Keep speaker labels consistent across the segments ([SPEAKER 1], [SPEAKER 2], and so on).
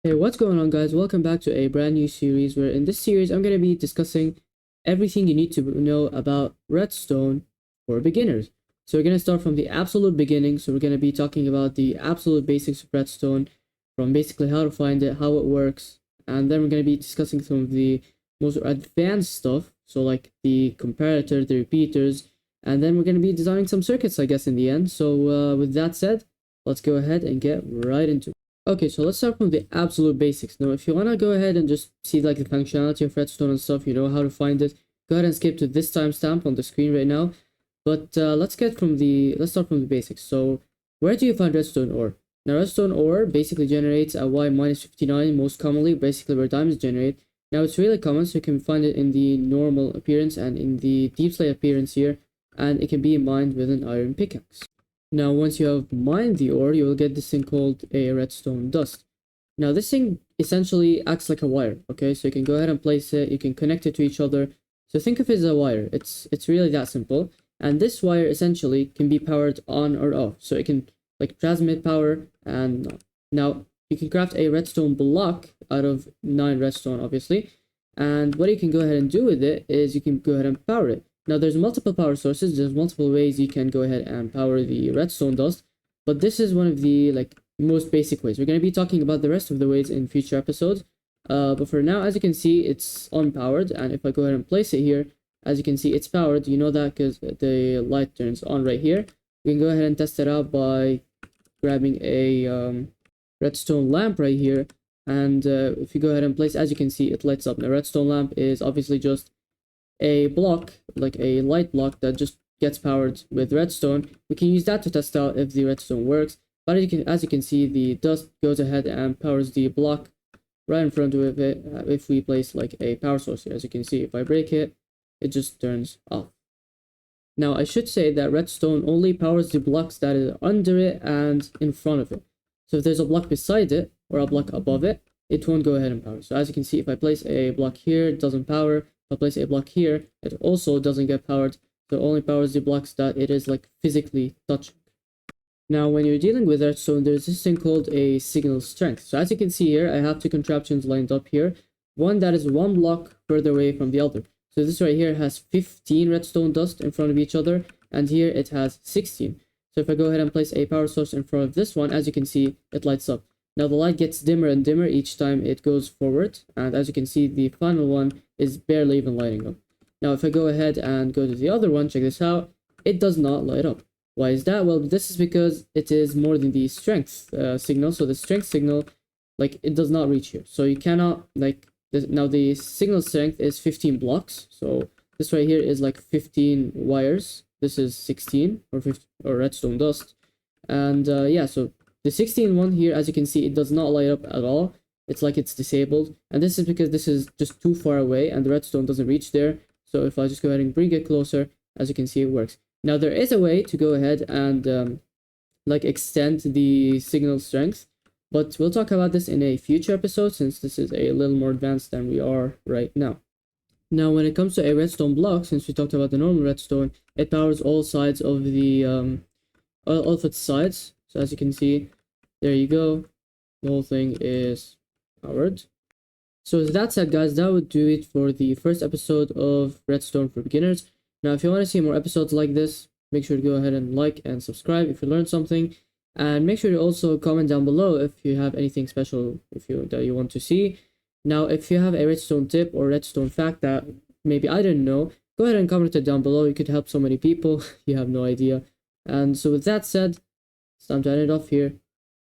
[SPEAKER 1] Hey, what's going on, guys? Welcome back to a brand new series where in this series I'm going to be discussing everything you need to know about redstone for beginners. So we're going to start from the absolute beginning. So we're going to be talking about the absolute basics of redstone, from basically how to find it, how it works, and then we're going to be discussing some of the most advanced stuff, so like the comparator, the repeaters, and then we're going to be designing some circuits, I guess, in the end. So with that said, let's go ahead and get right into it. Okay, so let's start from the absolute basics. Now, if you want to go ahead and just see like the functionality of redstone and stuff, you know how to find it, go ahead and skip to this timestamp on the screen right now. But let's start from the basics. So where do you find redstone ore? Now, redstone ore basically generates at Y-59 most commonly, basically where diamonds generate. Now, it's really common, so you can find it in the normal appearance and in the deep slate appearance here, and it can be mined with an iron pickaxe. Now, once you have mined the ore, you will get this thing called a redstone dust. Now, this thing essentially acts like a wire, okay? So you can go ahead and place it, you can connect it to each other. So think of it as a wire. It's really that simple. And this wire essentially can be powered on or off. So it can like transmit power, and now you can craft a redstone block out of 9 redstone, obviously. And what you can go ahead and do with it is you can go ahead and power it. Now, there's multiple power sources. There's multiple ways you can go ahead and power the redstone dust, but this is one of the most basic ways. We're going to be talking about the rest of the ways in future episodes. But for now, as you can see, it's unpowered, and if I go ahead and place it here, as you can see, it's powered. You know that because the light turns on right here. We can go ahead and test it out by grabbing a redstone lamp right here, and if you go ahead and place, as you can see, it lights up. The redstone lamp is obviously just a block, like a light block that just gets powered with redstone. We can use that to test out if the redstone works. But as you can see, the dust goes ahead and powers the block right in front of it if we place like a power source here. As you can see, if I break it, it just turns off. Now, I should say that redstone only powers the blocks that are under it and in front of it. So if there's a block beside it or a block above it, it won't go ahead and power. So as you can see, if I place a block here, it doesn't power. If I place a block here, it also doesn't get powered. So it only powers the blocks that it is like physically touching. Now, when you're dealing with redstone, there's this thing called a signal strength. So as you can see here, I have 2 contraptions lined up here. One that is 1 block further away from the other. So this right here has 15 redstone dust in front of each other, and here it has 16. So if I go ahead and place a power source in front of this one, as you can see, it lights up. Now the light gets dimmer and dimmer each time it goes forward, and as you can see, the final one is barely even lighting up. Now if I go ahead and go to the other one, check this out, it does not light up. Why is that? Well, this is because it is more than the strength signal. So the strength signal, it does not reach here. So you cannot, now the signal strength is 15 blocks. So this right here is like 15 wires. This is 16 or redstone dust. And yeah, so the 16 one here, as you can see, it does not light up at all. It's like it's disabled. And this is because this is just too far away and the redstone doesn't reach there. So if I just go ahead and bring it closer, as you can see, it works. Now there is a way to go ahead and extend the signal strength. But we'll talk about this in a future episode since this is a little more advanced than we are right now. Now, when it comes to a redstone block, since we talked about the normal redstone, it powers all sides of the all of its sides. So as you can see, there you go. The whole thing is powered. So with that said, guys, that would do it for the first episode of Redstone for Beginners. Now, if you want to see more episodes like this, make sure to go ahead and like and subscribe if you learned something. And make sure to also comment down below if you have anything special that you want to see. Now, if you have a redstone tip or redstone fact that maybe I didn't know, go ahead and comment it down below. You could help so many people. You have no idea. And so with that said, it's time to end it off here.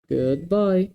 [SPEAKER 1] Goodbye.